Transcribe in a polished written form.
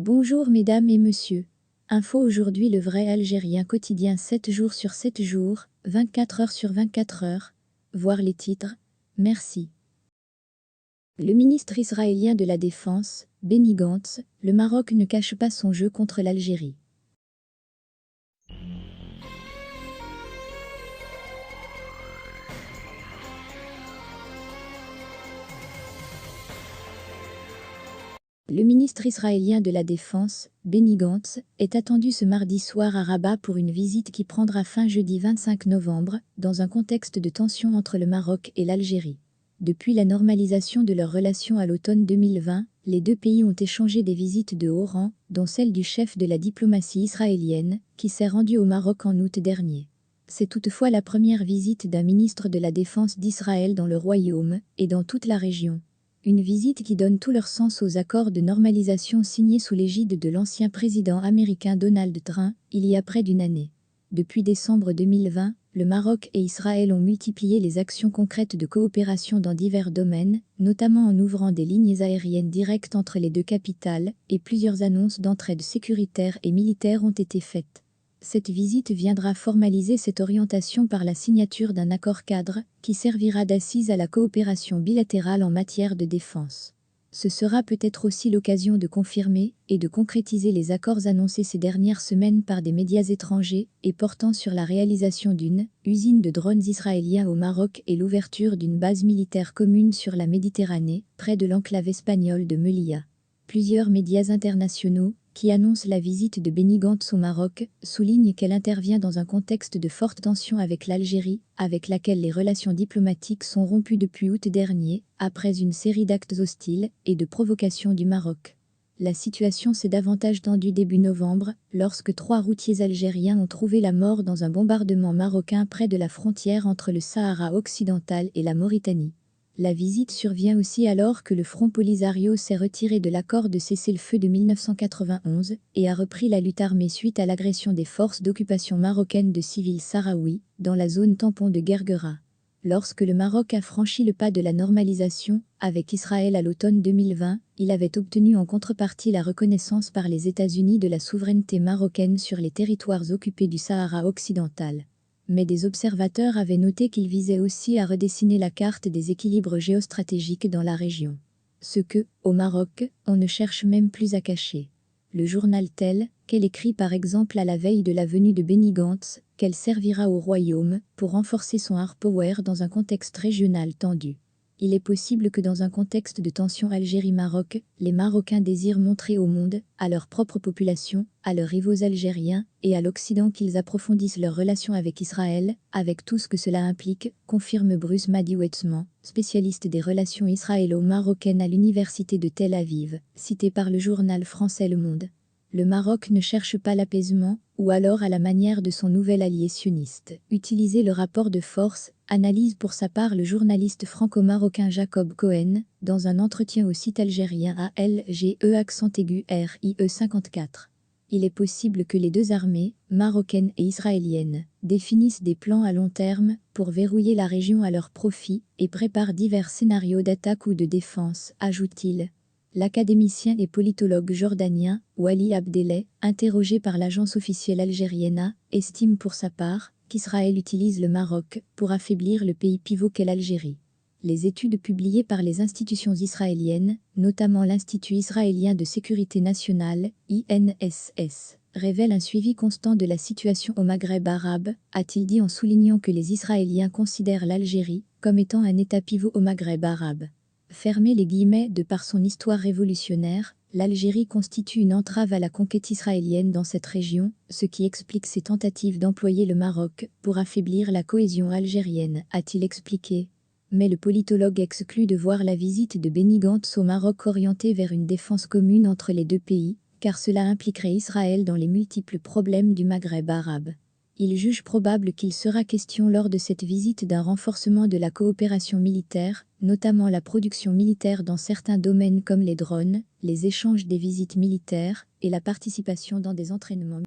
Bonjour mesdames et messieurs. Info aujourd'hui le vrai algérien quotidien 7 jours sur 7 jours, 24 heures sur 24 heures. Voir les titres. Merci. Le ministre israélien de la Défense, Benny Gantz, le Maroc ne cache pas son jeu contre l'Algérie. Le ministre israélien de la Défense, Benny Gantz, est attendu ce mardi soir à Rabat pour une visite qui prendra fin jeudi 25 novembre, dans un contexte de tension entre le Maroc et l'Algérie. Depuis la normalisation de leurs relations à l'automne 2020, les deux pays ont échangé des visites de haut rang, dont celle du chef de la diplomatie israélienne, qui s'est rendu au Maroc en août dernier. C'est toutefois la première visite d'un ministre de la Défense d'Israël dans le royaume et dans toute la région. Une visite qui donne tout leur sens aux accords de normalisation signés sous l'égide de l'ancien président américain Donald Trump, il y a près d'une année. Depuis décembre 2020, le Maroc et Israël ont multiplié les actions concrètes de coopération dans divers domaines, notamment en ouvrant des lignes aériennes directes entre les deux capitales, et plusieurs annonces d'entraide sécuritaire et militaire ont été faites. Cette visite viendra formaliser cette orientation par la signature d'un accord-cadre qui servira d'assise à la coopération bilatérale en matière de défense. Ce sera peut-être aussi l'occasion de confirmer et de concrétiser les accords annoncés ces dernières semaines par des médias étrangers et portant sur la réalisation d'une usine de drones israéliens au Maroc et l'ouverture d'une base militaire commune sur la Méditerranée, près de l'enclave espagnole de Melilla. Plusieurs médias internationaux, qui annonce la visite de Benny Gantz au Maroc, souligne qu'elle intervient dans un contexte de forte tension avec l'Algérie, avec laquelle les relations diplomatiques sont rompues depuis août dernier, après une série d'actes hostiles et de provocations du Maroc. La situation s'est davantage tendue début novembre, lorsque 3 routiers algériens ont trouvé la mort dans un bombardement marocain près de la frontière entre le Sahara occidental et la Mauritanie. La visite survient aussi alors que le Front Polisario s'est retiré de l'accord de cessez-le-feu de 1991 et a repris la lutte armée suite à l'agression des forces d'occupation marocaines de civils sahraouis dans la zone tampon de Guerguera. Lorsque le Maroc a franchi le pas de la normalisation avec Israël à l'automne 2020, il avait obtenu en contrepartie la reconnaissance par les États-Unis de la souveraineté marocaine sur les territoires occupés du Sahara occidental. Mais des observateurs avaient noté qu'il visait aussi à redessiner la carte des équilibres géostratégiques dans la région. Ce que, au Maroc, on ne cherche même plus à cacher. Le journal tel qu'elle écrit par exemple à la veille de la venue de Benny Gantz, qu'elle servira au royaume pour renforcer son hard power dans un contexte régional tendu. Il est possible que dans un contexte de tension Algérie-Maroc, les Marocains désirent montrer au monde, à leur propre population, à leurs rivaux algériens et à l'Occident qu'ils approfondissent leurs relations avec Israël, avec tout ce que cela implique, confirme Bruce Madi-Wetzman, spécialiste des relations israélo-marocaines à l'université de Tel Aviv, cité par le journal français Le Monde. Le Maroc ne cherche pas l'apaisement, ou alors à la manière de son nouvel allié sioniste. Utiliser le rapport de force, analyse pour sa part le journaliste franco-marocain Jacob Cohen, dans un entretien au site algérien ALGE /RIE 54. Il est possible que les deux armées, marocaines et israéliennes, définissent des plans à long terme pour verrouiller la région à leur profit et préparent divers scénarios d'attaque ou de défense, ajoute-t-il. L'académicien et politologue jordanien, Wali Abdellah, interrogé par l'agence officielle algérienne, estime pour sa part qu'Israël utilise le Maroc pour affaiblir le pays pivot qu'est l'Algérie. Les études publiées par les institutions israéliennes, notamment l'Institut israélien de sécurité nationale, INSS, révèlent un suivi constant de la situation au Maghreb arabe, a-t-il dit en soulignant que les Israéliens considèrent l'Algérie comme étant un État pivot au Maghreb arabe. Fermez les guillemets de par son histoire révolutionnaire, l'Algérie constitue une entrave à la conquête israélienne dans cette région, ce qui explique ses tentatives d'employer le Maroc pour affaiblir la cohésion algérienne, a-t-il expliqué. Mais le politologue exclut de voir la visite de Benny Gantz au Maroc orientée vers une défense commune entre les deux pays, car cela impliquerait Israël dans les multiples problèmes du Maghreb arabe. Il juge probable qu'il sera question lors de cette visite d'un renforcement de la coopération militaire, notamment la production militaire dans certains domaines comme les drones, les échanges des visites militaires et la participation dans des entraînements.